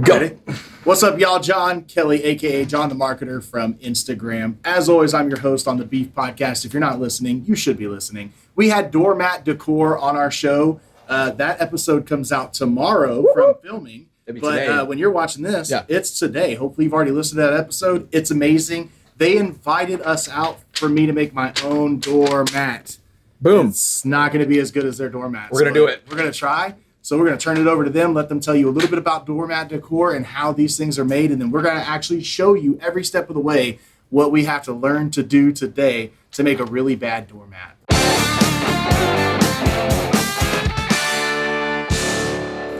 Ready? What's up, y'all? John Kelly, aka John the Marketer from Instagram. As always, I'm your host on the Beef Podcast. If you're not listening, you should be listening. We had Doormat DeCoir on our show. That episode comes out tomorrow from filming. But when you're watching this, it's today. Hopefully, you've already listened to that episode. It's amazing. They invited us out for me to make my own doormat. Boom. It's not going to be as good as their doormat. We're going to do it. We're going to try. So we're going to turn it over to them, let them tell you a little bit about Doormat DeCoir and how these things are made, and then we're going to actually show you every step of the way what we have to learn to do today to make a really bad doormat.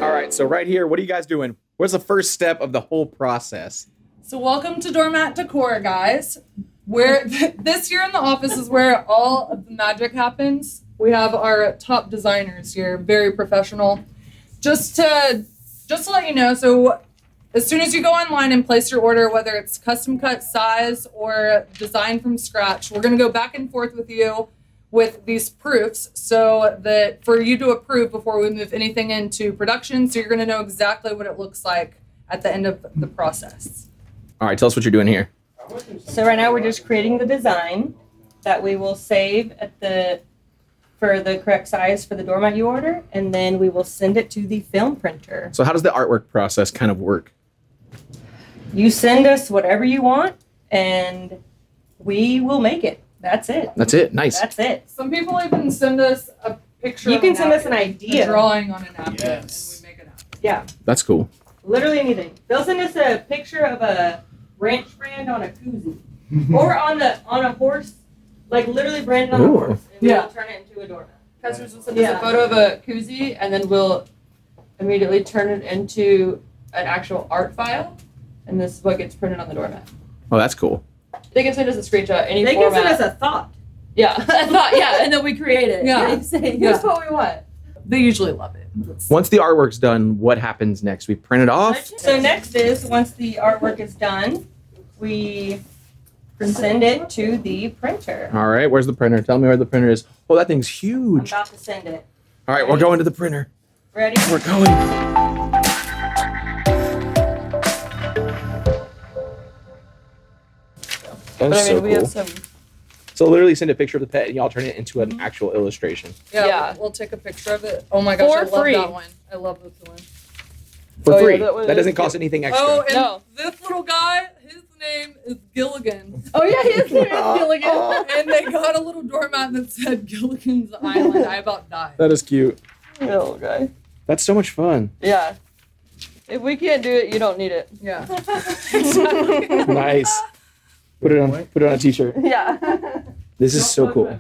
All right, so right here, what are you guys doing? What's the first step of the whole process? So welcome to Doormat DeCoir, guys. Where this here in the office is where all of the magic happens. We have our top designers here, very professional. Just to let you know, so as soon as you go online and place your order, whether it's custom cut size or design from scratch, we're going to go back and forth with you with these proofs so that for you to approve before we move anything into production, so you're going to know exactly what it looks like at the end of the process. All right, tell us what you're doing here. So right now we're just creating the design that we will save for the correct size for the doormat you order, and then we will send it to the film printer. So how does the artwork process kind of work? You send us whatever you want, and we will make it. That's it. That's it. Nice. That's it. Some people even send us a picture. You of can a send us an napkin, idea. a drawing on a napkin, Yes. and we make it happen. Yeah, That's cool. literally anything. They'll send us a picture of a ranch brand on a koozie, or on a horse, like literally branded on a Ooh. horse, and Yeah. we'll turn it into a doormat. Customers will send us a photo of a koozie, and then we'll immediately turn it into an actual art file, and this is what gets printed on the doormat. Oh, that's cool. They can send us a screenshot, any They format. can send us a thought. Yeah, a thought, yeah, and then we create it. Yeah. They say, here's what we want. They usually love it. Once the artwork's done, what happens next? We print it off? So next is, once the artwork is done, we send it to the printer. All right, where's the printer? Tell me where the printer is. Oh, that thing's I'm huge. about to send it. All right, we're going to the printer. Ready? We're going. That's so we cool. have some. So literally send a picture of the pet and y'all turn it into an actual illustration. Yeah. We'll take a picture of it. Oh my gosh, For I love free. that one. I love this one. For Oh, yeah, free. that That doesn't cost anything extra. Oh, and No. this little guy, his name is Gilligan. Oh yeah, his name is Gilligan. And they got a little doormat that said Gilligan's Island. I about died. That is cute. Little guy. That's so much fun. Yeah. If we can't do it, you don't need it. Yeah. Nice. Put it on a t-shirt. Yeah. This is so cool.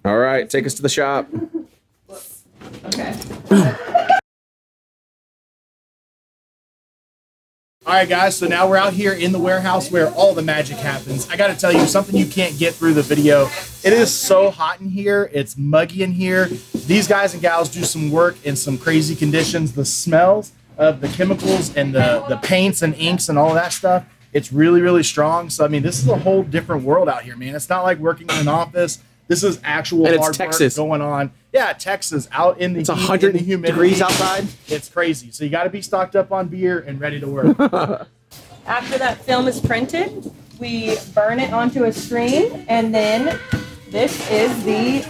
All right, take us to the shop. Okay. All right, guys, so now we're out here in the warehouse where all the magic happens. I got to tell you, something you can't get through the video. It is so hot in here. It's muggy in here. These guys and gals do some work in some crazy conditions. The smells of the chemicals and the paints and inks and all of that stuff, it's really, really strong. So, I mean, this is a whole different world out here, man. It's not like working in an office. This is actual And it's hard Texas. work going on. Yeah, Texas, out in the It's heat, 100 in the humidity. degrees outside. It's crazy. So you got to be stocked up on beer and ready to work. After that film is printed, we burn it onto a screen, and then this is the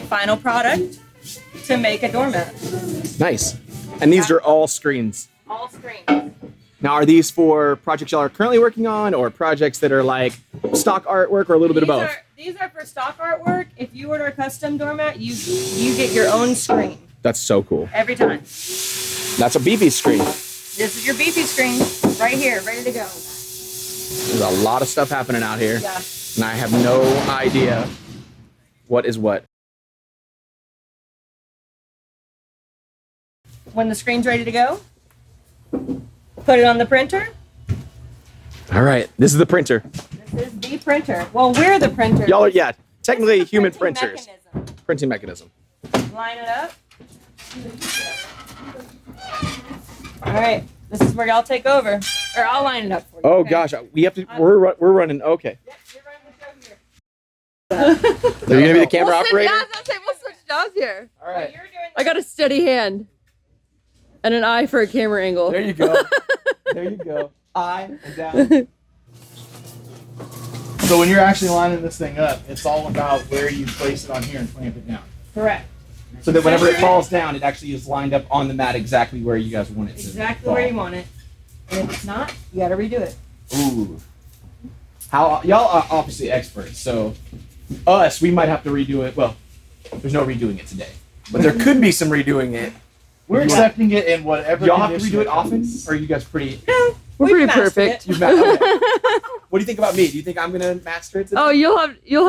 final product to make a doormat. Nice. And these are all screens. All screens. Now, are these for projects y'all are currently working on or projects that are like stock artwork or a little bit of both? These are for stock artwork. If you order a custom doormat, you get your own screen That's so cool. every time. That's a Beefy screen. This is your Beefy screen right here, ready to go. There's a lot of stuff happening out here. Yeah. And I have no idea what is what. When the screen's ready to go, put it on the printer. All right, this is the printer. This is the printer. Well, we're the printer. Y'all are, yeah, technically This is the human printing printers. mechanism. Printing mechanism. Line it up. All right, this is where y'all take over, or I'll line it up for you. Oh okay? gosh, we have to. We're running. Okay. Yep, you're running the show here. that. So you're gonna be the camera operator. Yeah, that's we'll switch jobs here. All right. You're doing I got a steady hand and an eye for a camera angle. There you go. There you go. Eye and down. So when you're actually lining this thing up, it's all about where you place it on here and clamp it down. correct. So that whenever it falls down, it actually is lined up on the mat exactly where you guys want it to. Exactly where you want it. And if it's not, you gotta redo it. Ooh. How y'all are obviously experts, so us, we might have to redo it. Well, there's no redoing it today, but there could be some redoing it. We're accepting it in whatever. Y'all have to condition redo it often, comes. or are you guys pretty? We're We've pretty mastered perfect. You've okay. What do you think about me? Do you think I'm gonna master it today? Oh, you'll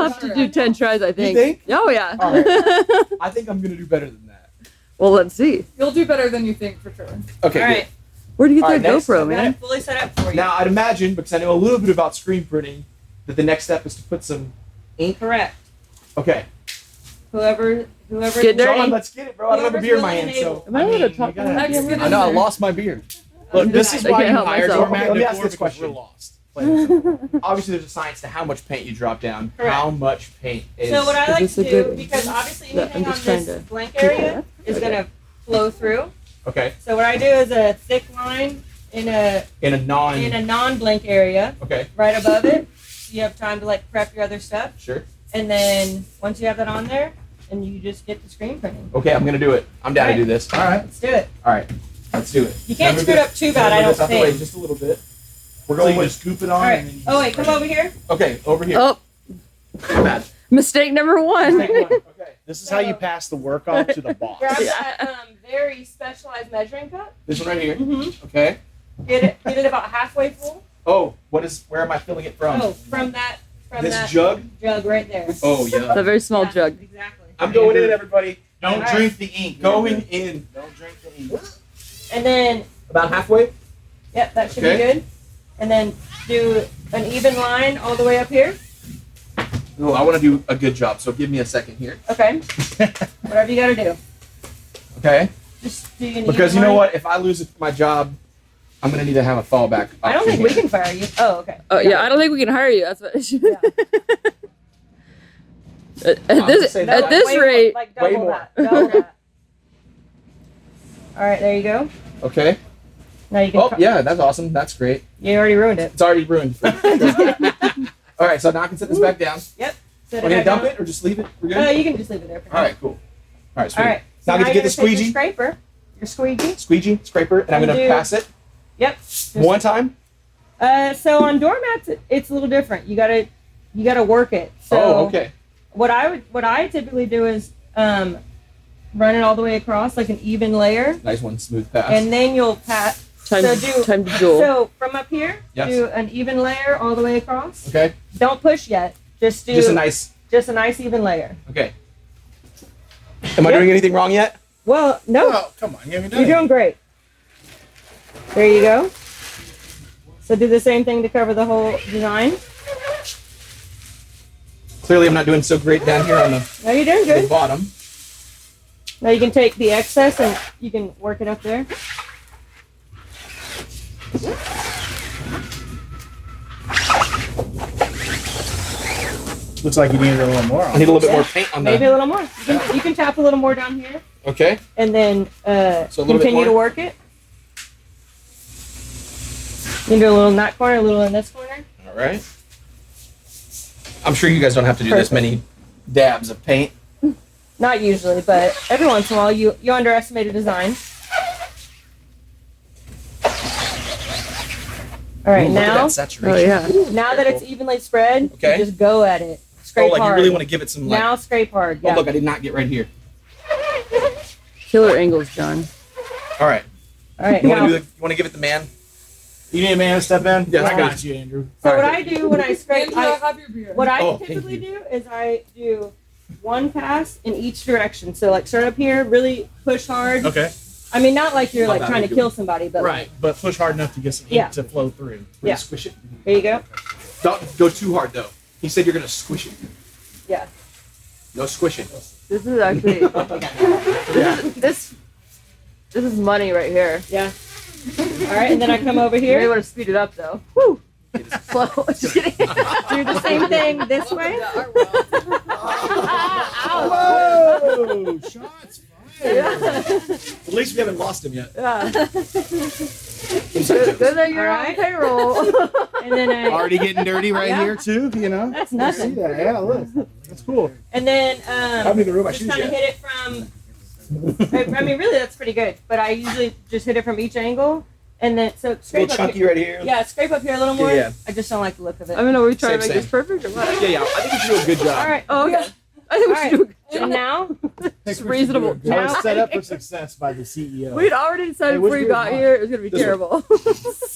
have to do 10 tries, I think. think? Oh yeah. All right. I think I'm gonna do better than that. Well, let's see. You'll do better than you think for sure. Okay. All right. Where do you get All right, that next. GoPro, Got man? it fully set up for Good. you. Now I'd imagine, because I know a little bit about screen printing, that the next step is to put some ink. Correct. Okay. Whoever. Get dirty. John, let's get it, bro. I don't have a beer in my hand, so. Am I allowed to talk you gotta- about Let's get I know, I in lost my beer. Look, this is I why can't you help hired myself. Doormat Okay, let me ask DeCoir this because question. we're lost. Plain and simple. Obviously, there's a science to how much paint you drop down. Correct. How much paint is. So what I Is like this to a do, good- because obviously Yeah, anything I'm on just trying this to- blank area is gonna flow through. Okay. So what I do is a thick line in a In a non. non-blank area Okay. right above it. So you have time to like prep your other stuff, Sure. and then once you have that on there, and you just get the screen printing. Okay, I'm gonna do it. I'm down to do this. All right. Let's do it. All right. Let's do it. You can't Now screw it move up too bad. I move don't this out the way think. just a little bit. We're So going you with. just scoop it on. All right. And then you Oh wait, just come over here. Okay, over here. Oh, My bad. mistake number one. Take one. Okay. This is how you pass the work off to the boss. Grab Yeah. that very specialized measuring cup. This one right here. Mm-hmm. Okay. Get it about halfway full. Oh, where am I filling it from? Oh, from that This jug? jug right there. Oh It's a yeah. very small Yeah, jug. Exactly. I'm going in, everybody. Don't All right. drink the ink. Going in. Don't drink the ink. And then, About halfway. yep, that should Okay. be good. And then do an even line all the way up here. Oh, I want to do a good job, so give me a second here. Okay. Whatever you gotta do. Okay. Just do an Because even you know line. what? If I lose my job, I'm gonna need to have a fallback. I don't option think we here. can fire you. Oh, okay. Oh yeah, I don't think we can hire you. That's what. At I'm this just saying at that. this Way more, rate, like way double more. that. Double that. All right, there you go. Okay. Now you can. Oh yeah, that's awesome. That's great. You already ruined it. It's already ruined. All right, so now I can set this back down. Set We're it gonna back dump down. it or just leave it? We're good. You can just leave it there for now. All right, cool. All right, sweet. All right. Now I get to you get the gotta take your squeegee. scraper. Your squeegee. Squeegee, scraper, and I'm And gonna do- pass it Yep. one time. So on doormats, it's a little different. You gotta work it. So Oh, okay. what I typically do is run it all the way across like an even layer, Nice one, smooth pass. and then you'll pat. time So time to jewel. So from up here, Yes. do an even layer all the way across. Okay. Don't push yet. Just do Just a nice. even layer. Okay. Am I Yep. doing anything wrong yet? Well, no, Oh, come on. You haven't done you're doing great. There you go. So do the same thing to cover the whole design. Clearly, I'm not doing so great down here on the No, you're doing good. bottom. Now you can take the excess and you can work it up there. Looks like you needed a little more. I need a little bit more paint on Maybe the. a little more. You can tap a little more down here, Okay. and then So a little bit continue to more? work it. You can do a little in that corner, a little in this corner. All right. I'm sure you guys don't have to do this many dabs of paint. Not usually, but every once in a while you underestimate a design. All right, Ooh, look at now that saturation. Oh yeah. now that it's evenly spread, Okay. you just go at it. Oh, Scrape like you hard. really want to give it some like. Now scrape hard. Oh, Yeah. look, I did not get right here. Killer angles, John. All right. All right. You want Now, to give it the man? You need a man to step in? Yes, I got please. you, Andrew. so all what right. I do when I scrape, Andrew, have your beer. what I Oh, thank typically you. do is I do one pass in each direction. So like start up here, really push hard. Okay. I mean, not like you're My like bad, trying to I'm kill somebody, but Right, but push hard enough to get some ink Yeah. to flow through. We're Yeah. gonna squish it. there you go. Don't go too hard though. He said you're gonna squish it. Yeah. No squishing. This is actually this is money right here. Yeah. All right, and then I come over You may here. want to speed it up though. Woo. Slow. Just kidding. Do the same thing this way. Whoa! Shots fired. At least we haven't lost him yet. Yeah. Good that you're on Alright. payroll. And then Already getting dirty right Yeah. here too. You know. that's You see nothing. that? Yeah, look. That's cool. And then Haven't even ruined my just shoes kind of yet. hit it from. I mean, really, that's pretty good. But I usually just hit it from each angle, and then so A scrape little up chunky here. right here. Yeah, scrape up here a little more. Yeah. I just don't like the look of it. I mean, are we trying to Same, make this same. perfect or what? Yeah. I think you should do a good job. All right. Oh, okay. I think we should do a good And job. now, It's reasonable. I was set up for success by the CEO. We'd already decided Hey, which before you beer got is mine? here it was gonna be This one. terrible.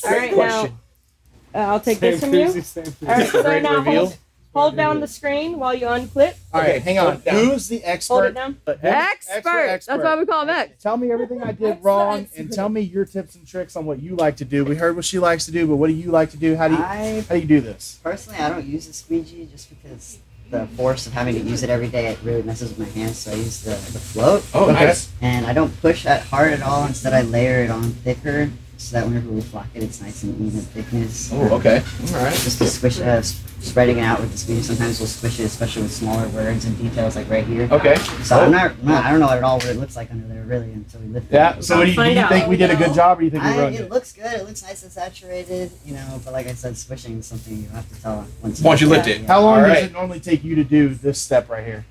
all right, now question. I'll take this from you. All right, so Great now reveal. hold down the screen while you unclip. All right, hang on. Hold it down. Who's the Hold expert? it down. Expert. That's why we call him X. Tell me everything I did wrong, and tell me your tips and tricks on what you like to do. We heard what she likes to do, but what do you like to do? How do you do this? Personally, I don't use the squeegee just because the force of having to use it every day, it really messes with my hands, so I use the float. Oh, Okay. nice. And I don't push that hard at all. Instead, I layer it on thicker so that whenever we flock it, it's nice and even thickness. Oh, okay. All right. Just to squish, spreading it out with the squeegee. Sometimes we'll squish it, especially with smaller words and details like right here. Okay. So I don't know at all what it looks like under there really until we lift it. Yeah. So do you Find out. think we did a good job, or do you think we ruined It it? looks good. It looks nice and saturated, you know. But like I said, squishing is something you have to tell once you lift it. How long All does right. it normally take you to do this step right here?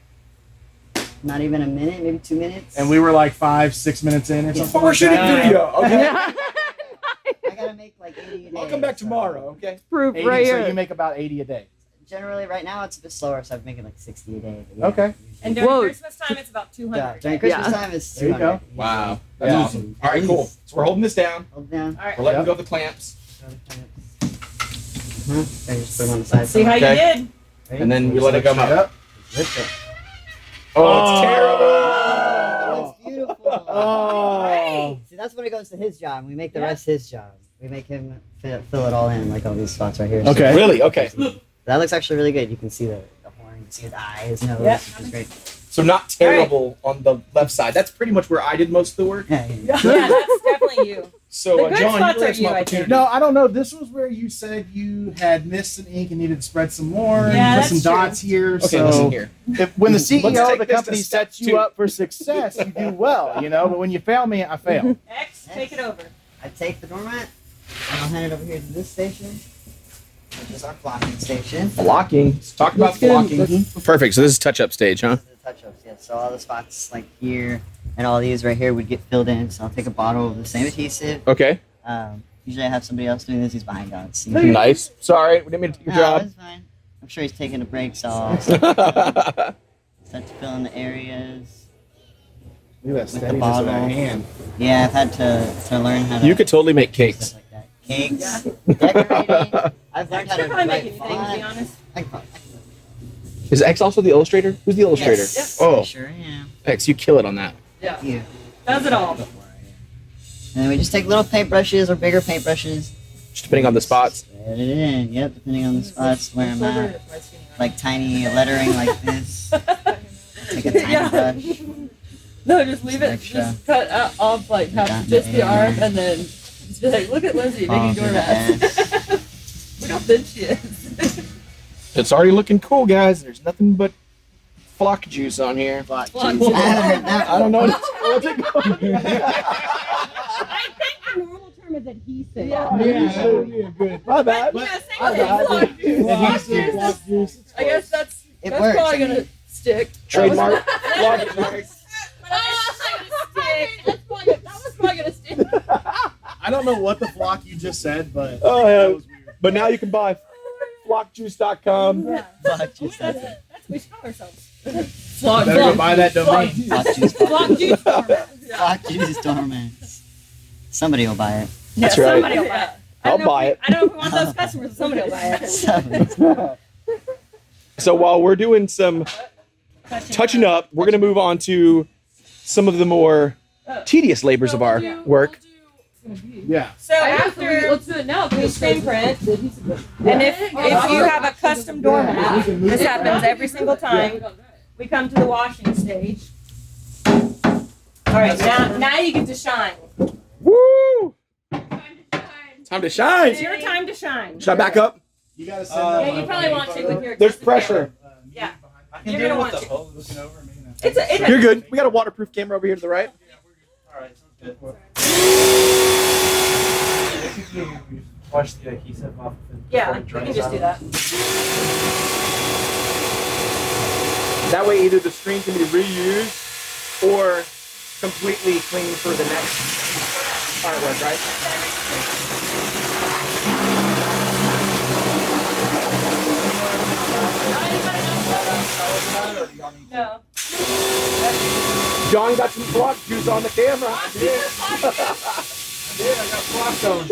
Not even a minute, maybe 2 minutes. And we were like 5-6 minutes in or Yeah. something. But we're like shooting that. video. Okay. I gotta make like 80 a day. I'll come back so- tomorrow. Okay. Proof 80, right so here. you make about 80 a day. Generally, right now it's a bit slower, so I'm making like 60 a day. But yeah, Okay. And during Whoa. Christmas time, it's about 200. Yeah, during Christmas Yeah. time it's There you 200. go. Wow. That's Yeah. awesome. All right, cool. So we're holding this down. Hold down. All right. We're letting Yep. go of the clamps. Okay, just put them on the side. Let's see how Okay. you did. Ready? And then we let it come Straight up. Lift it. Oh, it's terrible. Oh, it's beautiful. Oh. See, that's when it goes to his job. We make the rest his job. We make him fill it all in, like all these spots right here. So Okay. Really? Okay. that looks actually really good. You can see the horn, you can see his eye, his nose, Yeah. which is great. So not terrible on the left side. That's pretty much where I did most of the work. Yeah, yeah. Yeah, that's definitely you. So The good John, spots you are had some you, I think. opportunity. No, I don't know. This was where you said you had missed some ink and needed to spread some more. and Yeah, put some that's true. dots here. Okay, so listen here. when the CEO Let's of take the this company to step sets you 2. up for success, you do well, you know. But when you fail me, I fail. X, take it over. I take the doormat and I'll hand it over here to this station, which is our flocking station. Blocking. Talk about blocking. Perfect. So this is touch-up stage, huh? This is the touch-ups, yeah. So all the spots like here and all these right here would get filled in. So I'll take a bottle of the same adhesive. Okay. Usually I have somebody else doing this. He's behind us. Nice. Sorry, we didn't mean to take your No, job. it's fine. I'm sure he's taking a break, so I'll start to fill in the areas. Look at that the steadiness of that bottle. hand. Yeah, I've had to learn how to You could totally make do cakes. stuff like that. Cakes, decorating. I've learned how Could to probably make write anything, to be font. honest. I can probably- Is X also the illustrator? Who's the illustrator? Yes, Oh, I sure am. X, you kill it on that. Yeah. You. Does it all. And then we just take little paintbrushes or bigger paintbrushes. Just depending on the spots. Spread it in. Yep, depending on the spots where I'm at. Like tiny lettering like this. Take a tiny Yeah. brush. No, just leave it. Extra. Just cut out off like half, Got just the it. arm, and then just be like, look at Lizzie making Follow doormats. Look how thin she is. It's already looking cool, guys. There's nothing but flock juice on here. Flock Flock juice. juice. I haven't heard that I don't know. one. What's it called? I think the normal term is adhesive. Yeah, that would be a good. My bad. Yeah, same I thing. got Flock it. juice. Adhesive, block juice. I guess that's It that's works. probably gonna stick. Trademark. That Flock juice. was probably gonna stick. I don't know what the flock you just said, but Oh, that yeah. was weird. But now you can buy flockjuice.com. Yeah. Flock juice. That's it. That's what we call ourselves. Flock, Better go buy that domain. Flock juice. Flock juice. Yeah. Flock juice doormats. Somebody will buy it. That's right. Somebody will buy it. I I'll don't know buy if it. I don't know if we want those customers, but somebody will buy it. Somebody. So while we're doing some touching up, we're going to move on to some of the more tedious labors of our work. Yeah. So after Let's do it now. we screen print, and if you have a custom doormat, this happens every single time. We come to the washing stage. All right, now you get to shine. Woo! Time to shine. It's your time to shine. Should I back up? You gotta send Yeah, you probably want to with your. There's pressure. Yeah. I can You're deal gonna with want the to. hose looking over me. It's You're good. We got a waterproof camera over here to the right. Alright, sounds good. Basically, we wash the adhesive off of it. Yeah, before you it can just dries do out. that. That way, either the screen can be reused or completely cleaned for the next artwork, right? No. John got some flock juice on the camera. Yeah, I got flock zone.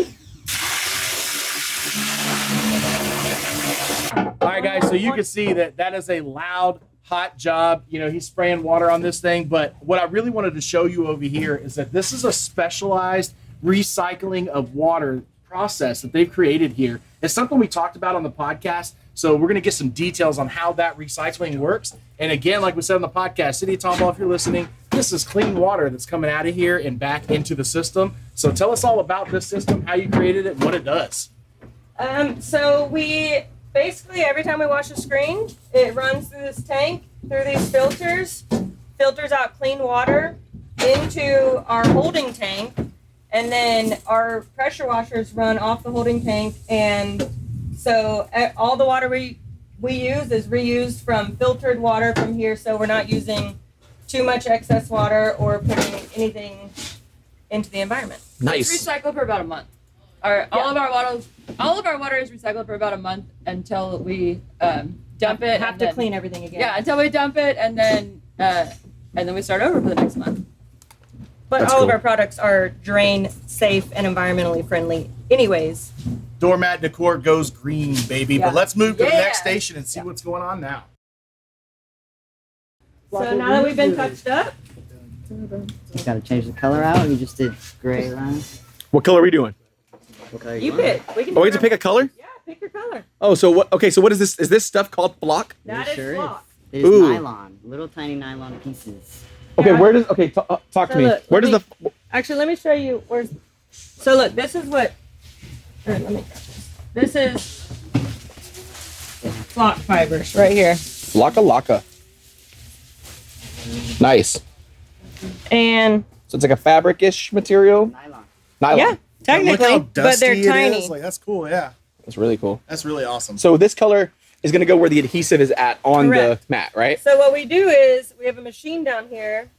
All right, guys. So you can see that is a loud, hot job. You know, he's spraying water on this thing. But what I really wanted to show you over here is that this is a specialized recycling of water process that they've created here. It's something we talked about on the podcast. So we're going to get some details on how that recycling works. And again, like we said on the podcast, City of Tomball, if you're listening, this is clean water that's coming out of here and back into the system. So tell us all about this system, how you created it, and what it does. So we basically every time we wash a screen, it runs through this tank, through these filters out clean water into our holding tank, and then our pressure washers run off the holding tank, and so all the water we use is reused from filtered water from here, so we're not using too much excess water or putting anything into the environment. It's Nice. recycled for about a month. All of our water is recycled for about a month until we dump it. Have and to then- clean everything again. Yeah, until we dump it, and then we start over for the next month. But That's all of cool. our products are drain safe and environmentally friendly anyways. Doormat DeCoir goes green, baby. Yeah. But let's move to the Yeah. next station and see what's going on now. So now that we've been touched up, You gotta change the color out. You just did gray lines. What color are we doing? What color you want? pick. We can Oh, we get to pick a color? Yeah, pick your color. Oh, so what? Okay, so what is this? Is this stuff called flock? That It is sure flock. It is Ooh. nylon. Little tiny nylon pieces. Okay, Yeah. where does? Okay, talk to So me. look, Where let does me- Actually, let me show you where's. So look, this is what. Or let me. This is flock fibers right here, Laka laka? Nice. and So it's like a fabric-ish material. Nylon. Nylon. yeah, Look technically, how but dusty they're it tiny. is. Like, that's cool. Yeah, That's really cool. that's really awesome. So this color is gonna go where the adhesive is at on Correct. the mat, right? So what we do is we have a machine down here.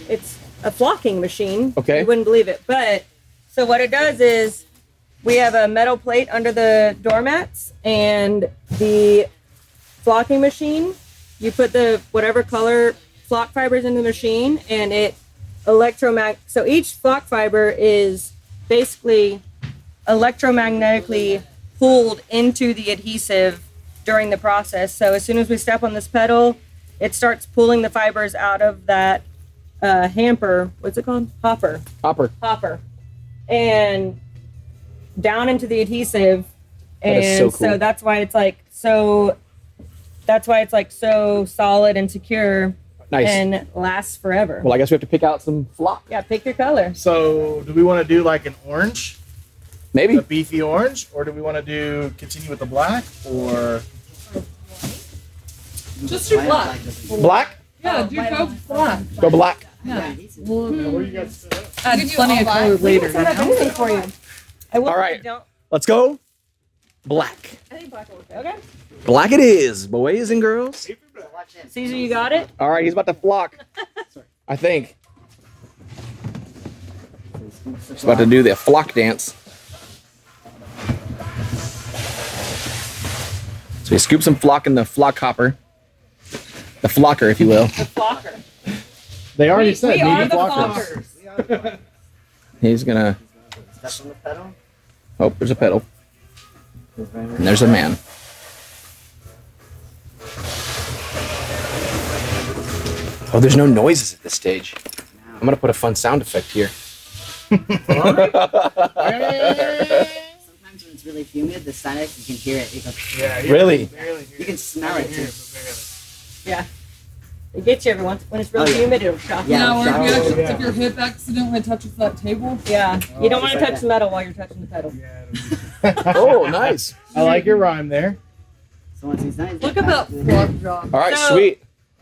It's a flocking machine. Okay. You wouldn't believe it. But so what it does is we have a metal plate under the doormats, and the flocking machine, you put the whatever color flock fibers in the machine, and it so each flock fiber is basically electromagnetically pulled into the adhesive during the process. So as soon as we step on this pedal, it starts pulling the fibers out of that hamper. What's it called? Hopper. And down into the adhesive. That is And so cool. that's why it's like so solid and secure Nice. and lasts forever. Well, I guess we have to pick out some flock. Yeah, pick your color. So, do we want to do like an orange, Maybe. a beefy orange, or do we want to continue with the black, or Just do black. Black? Yeah, do go black. Go black. Yeah. what do you guys? Add plenty of color later. Set up anything for you. I will All right. Don't. Let's go. Black. I think black will work. Okay. Black it is, boys and girls. Caesar, you got it? All right, he's about to flock. I think. He's about to do the flock dance. So he scoops some flock in the flock hopper. The flocker, if you will. The flocker. They already said We are medium the blockers. flockers. He's gonna. Step on the pedal. Oh, there's a pedal. Goes right And there's a man. Oh, there's no noises at this stage. I'm gonna put a fun sound effect here. Sometimes when it's really humid, the static, you can hear it. You can, Yeah, Really? barely hear you can it. smell it too. Yeah. It gets you every once when it's really Oh, yeah. humid. It'll shock you. Yeah. or if, you actually, yeah. if your hip accidentally touches that table. Yeah. You don't want to just like touch the metal while you're touching the pedal. Oh, nice. I like your rhyme there. So once he's done, he's Look got at that back to fluff job. All right, So- sweet.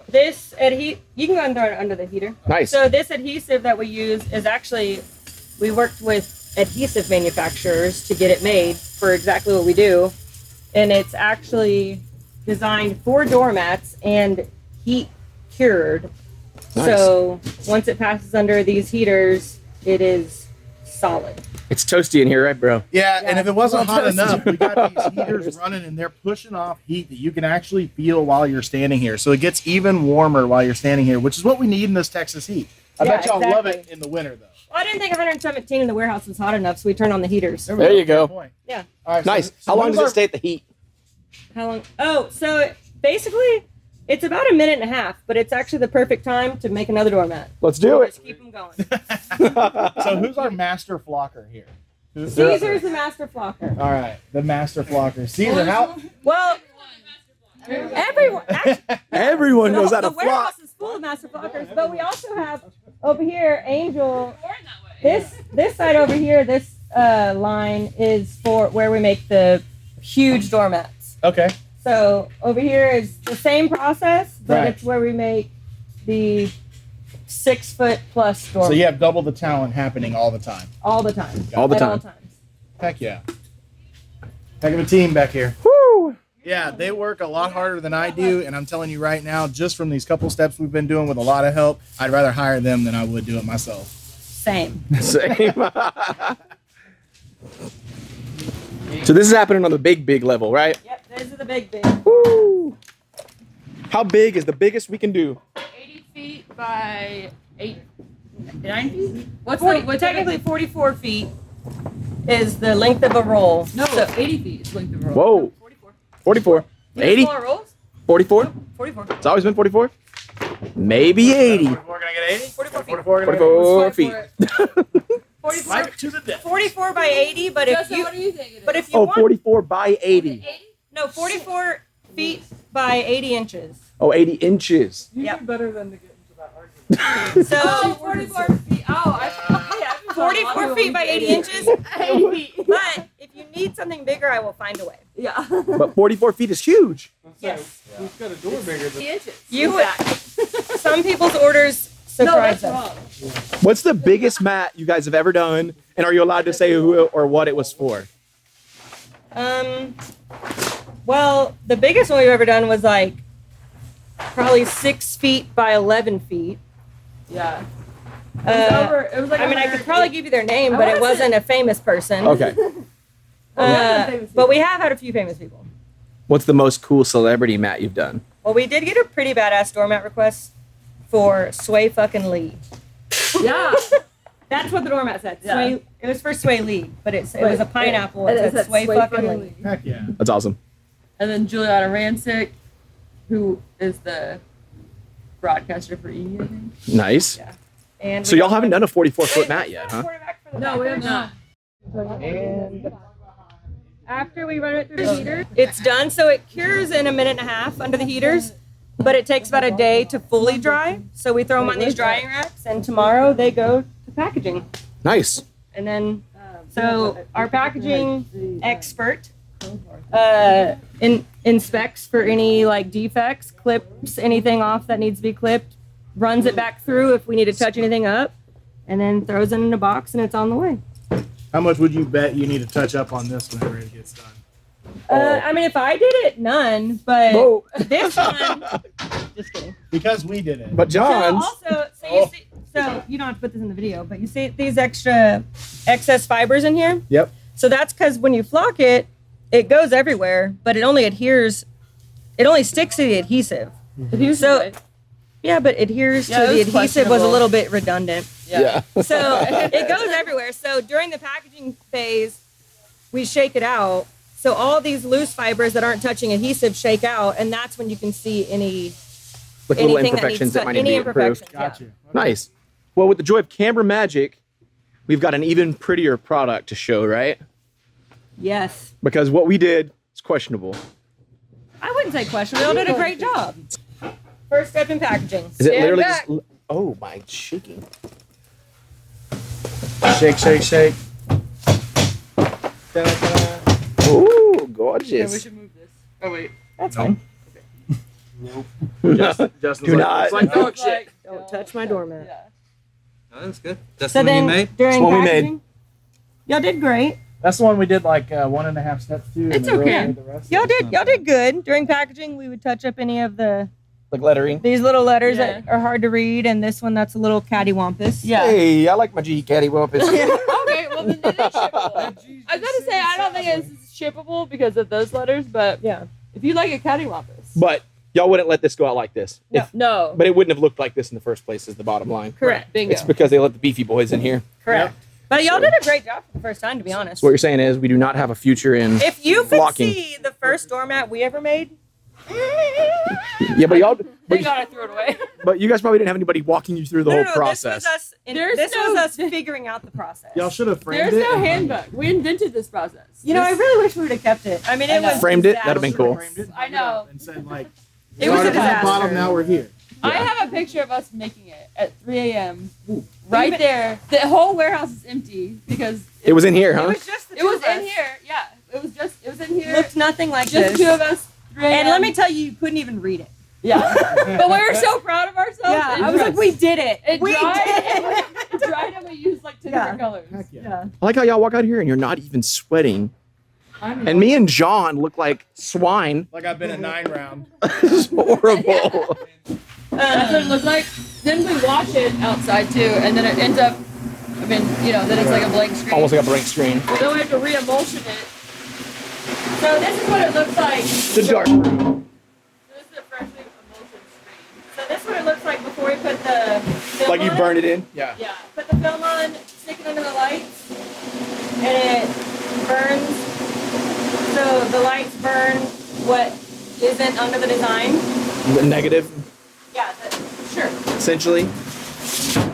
This you can go and throw it under the heater. Nice. So this adhesive that we use is actually, we worked with adhesive manufacturers to get it made for exactly what we do. And it's actually designed for doormats and heat cured. Nice. So once it passes under these heaters, it is solid. It's toasty in here, right, bro? Yeah, and if it wasn't Well hot toasted. enough, we got these heaters running and they're pushing off heat that you can actually feel while you're standing here. So it gets even warmer while you're standing here, which is what we need in this Texas heat. I Yeah, bet y'all love it exactly. in the winter, though. Well, I didn't think 117 in the warehouse was hot enough, so we turned on the heaters. we There you go. Good point. Yeah. All right, Nice. so How long who's does our- it stay at the heat? How long? Oh, so basically, it's about a minute and a half, but it's actually the perfect time to make another doormat. Let's do it. Just keep them going. So who's our master flocker here? Caesar's the master flocker. All right, the master flocker. Caesar, how? Well, everyone. Actually, Everyone knows how the to flock. warehouse is full of master flockers, but we also have over here Angel. This side over here, this line is for where we make the huge doormats. Okay. So over here is the same process, but Right. it's where we make the 6 foot plus doormat So you have double the talent happening all the time. all the time. All the At time. all times. Heck yeah. Heck of a team back here. Woo! Yeah, they work a lot harder than I do, and I'm telling you right now, just from these couple steps we've been doing with a lot of help, I'd rather hire them than I would do it myself. Same. Same. So this is happening on the big level, right? Yep, those are the big. Woo! How big is the biggest we can do? 80 feet by 9 feet? What's 40, the, what's technically 44 feet is the length of a roll. No, So, 80 feet is length of roll. Whoa. 44. 44. you 80? smaller rolls? 44? 44. It's always been 44? Maybe 80. 44 gonna get 80? 44 feet. 44 gonna get 44 feet. 44, Fight to the death. 44 by 80, but if Justin, you what do you think it is? but if you Oh, want 44 by 80. no 44 feet by 80 inches. Oh, 80 inches. You Yep. do better than to get into that argument. So Oh, 44 feet. Oh, I 44 feet by 80 inches. 80 feet. But if you need something bigger, I will find a way. Yeah. But 44 feet is huge. Yes. Who's got a door bigger than? Inches. You some people's orders No, surprise that's us. wrong. What's the biggest mat you guys have ever done? And are you allowed to say who or what it was for? Well, the biggest one we've ever done was like probably 6 feet by 11 feet. Yeah. It was I like mean, I could probably give you their name, I but it wanna wasn't a famous person. Okay. But we have had a few famous people. What's the most cool celebrity mat you've done? Well, we did get a pretty badass doormat request for Sway fucking Lee. Yeah. That's what the doormat said. Yeah. Sway, it was for Sway Lee, but it was a pineapple. And It said Sway fucking Lee. Heck yeah. That's awesome. And then Juliana Rancic, who is the broadcaster for E, I think. Nice. Yeah. And So we y'all got haven't one- done a 44 Wait, foot mat yet, let's huh? report it back for the No, we have backers. not. And after we run it through the heater, it's done. So it cures in a minute and a half under the heaters, but it takes about a day to fully dry. So we throw them on these drying racks, and tomorrow they go to packaging. Nice. And then, so our packaging expert inspects for any like defects, clips anything off that needs to be clipped, runs it back through if we need to touch anything up, and then throws it in a box, and it's on the way. How much would you bet you need to touch up on this whenever it gets done? I mean, if I did it, none. But Whoa. this one, just kidding. Because we did it. But So John's. also, so you don't have to put this in the video, but you see these extra excess fibers in here. Yep. So that's because when you flock it, it goes everywhere, but it only adheres. It only sticks to the adhesive. So yeah, but adheres Yeah, to it the was adhesive was a questionable. little bit redundant. Yeah. So it goes everywhere. So during the packaging phase, we shake it out. So all these loose fibers that aren't touching adhesive shake out, and that's when you can see any Like little anything imperfections that might need any to be improved. imperfections. Got Yeah. you. Nice. Well, with the joy of camera magic, we've got an even prettier product to show, right? Yes. Because what we did is questionable. I wouldn't say question. We all did a great job. First step in packaging. Is it Stand literally back. just? Oh my, shaking. Shake, shake, shake. Ooh, Okay, we gorgeous. should move this. Oh wait. That's Nope. fine. Justin's Do not. It's like dog shit. Don't touch my doormat. Yeah. Oh, that's good. That's So the one you then made? during That's what we made. packaging, y'all did great. That's the one we did like 1.5 steps to. and It's then okay. rotated the rest. Y'all did good. During packaging, we would touch up any of Like lettering. these little letters Yeah. that are hard to read, and this one that's a little cattywampus. Yeah. Hey, I like my G Cattywampus. Okay, well then it is shippable. I gotta say, I don't think it's shippable because of those letters, but Yeah. if you like a cattywampus. But y'all wouldn't let this go out like this. No. No. But it wouldn't have looked like this in the first place. Is the bottom line. Correct. Bingo. It's because they let the Beefy boys in here. Correct. But y'all So- did a great job for the first time, to be honest. So what you're saying is we do not have a future in. If you could Blocking. see the first doormat we ever made, Yeah, but y'all. Thank God I threw it away. But you guys probably didn't have anybody walking you through the whole process. This was us. There's This no- was us figuring out the process. Y'all should have framed There's it. no and- handbook. We invented this process. You know, I really wish we would have kept it. I mean, I it know. was Framed it? That'd have been cool. Framed it and I hung it up know. And said like, It was a started from the disaster. bottom. Now we're here. I have a picture of us making it at 3 a.m. Right there. The whole warehouse is empty because It was in here, It huh? was just the it two was of us. in here. Yeah, it was in here. Looked nothing like just this. the two of us. 3 a.m. And let me tell you, you couldn't even read it. Yeah, but we were so proud of ourselves. Yeah, It I was like, we did it. It We dried. did it. It dried and we used like 10 different colors. Heck yeah. Yeah. I like how y'all walk out here and you're not even sweating. I'm And me and John look like swine. Like I've been a 9 round. This is horrible. That's what it looked like. Then we wash it outside too, and then it ends up. I mean, you know, then it's like a blank screen. Almost like a blank screen. Well, then we have to re-emulsion it. So this is what it looks like. The dark room. This is a freshly emulsioned screen. So this is what it looks like before we put the film Like you on burn it in? Yeah. Yeah. Put the film on, stick it under the lights, and it burns. So the lights burn what isn't under the design. The negative, Yeah, sure. essentially.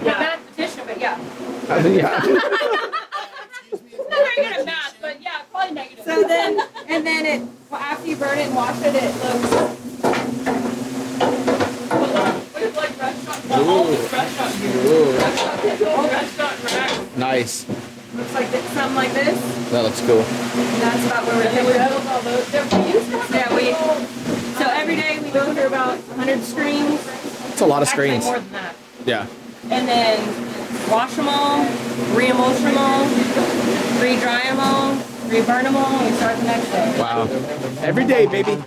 Yeah. Mathematician, but yeah. Yeah. I'm not very good at math, but yeah, probably negative. So then, and then it, well, after you burn it and wash it, it looks. What is like restaurant? All this restaurant here. Restaurant rack. Nice. Looks like something like this. That looks cool. And that's about where we're And then we thinking. built all those. We used to have Yeah, we- little- So every day we go through about 100 screens. It's a lot of Actually screens. more than that. Yeah. And then wash them all, re-emulsion them all, re-dry them all, re-burn them all, and we start the next day. Wow. Every day, baby.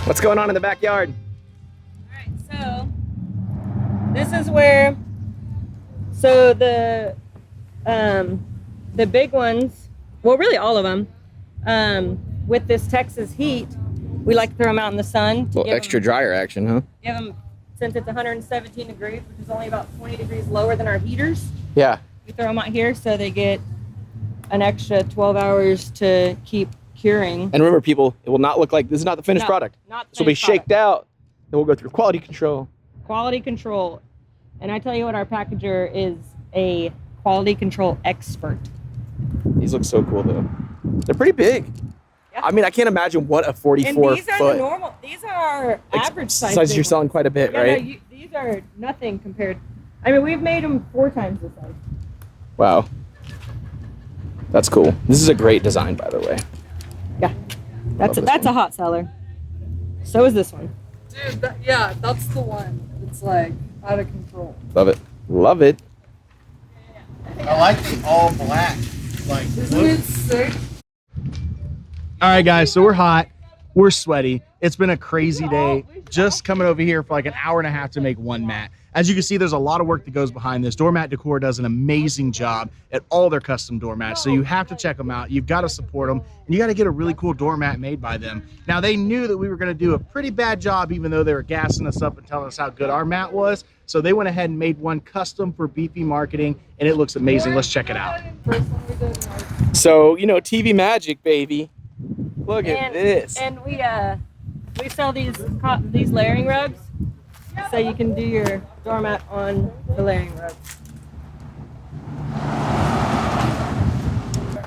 What's going on in the backyard? Alright, so this is where, so the big ones, well really all of them, with this Texas heat, we like to throw them out in the sun. A To little give extra them, dryer action, huh? give them, since it's 117 degrees, which is only about 20 degrees lower than our heaters, Yeah. we throw them out here so they get an extra 12 hours to keep curing. And remember, people, it will not look like this is not the finished No, product. Not the This will be finished product. shaked out. Then we'll go through quality control. Quality control. And I tell you what, our packager is a quality control expert. These look so cool, though. They're pretty big. Yeah. I mean, I can't imagine what a 44 And these are foot the normal, these are our average size. sizes big you're ones. selling quite a bit, Yeah, right? no, these are nothing compared. I mean, we've made them 4 times this size. Wow. That's cool. This is a great design, by the way. Yeah, Love this that's a hot seller. So is this one. Dude, yeah, that's the one. It's like out of control. Love it. Love it. I like the all black. Like, Isn't it sick? all right, guys. So we're hot. We're sweaty. It's been a crazy day. Just coming over here for like an hour and a half to make one mat. As you can see, there's a lot of work that goes behind this. Doormat DeCoir does an amazing job at all their custom doormats, so you have to check them out. You've got to support them, and you got to get a really cool doormat made by them. Now, they knew that we were going to do a pretty bad job, even though they were gassing us up and telling us how good our mat was. So they went ahead and made one custom for Beefy Marketing, and it looks amazing. Let's check it out. So, you know, TV magic, baby. Look at this. And we sell these layering rugs, so you can do your doormat on the layering rug.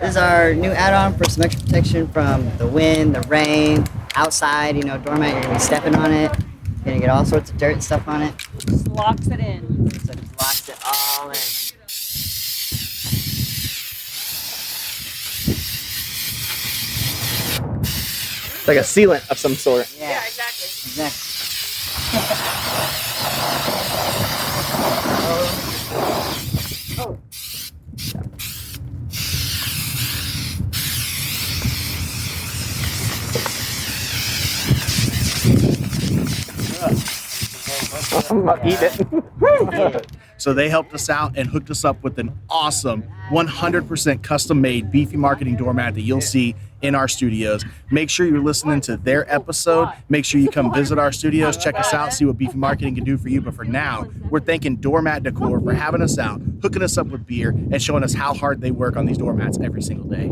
This is our new add-on for some extra protection from the wind, the rain, outside. You know, doormat, you're gonna be stepping on it. You're gonna get all sorts of dirt and stuff on it. Just locks it in. So it just locks it all in. It's like a sealant of some sort. Yeah, exactly. exactly. I'm not eating it. So they helped us out and hooked us up with an awesome 100% custom made Beefy Marketing doormat that you'll see in our studios. Make sure you're listening to their episode. Make sure you come visit our studios, check us out, see what Beefy Marketing can do for you. But for now, we're thanking Doormat DeCoir for having us out, hooking us up with beer, and showing us how hard they work on these doormats every single day.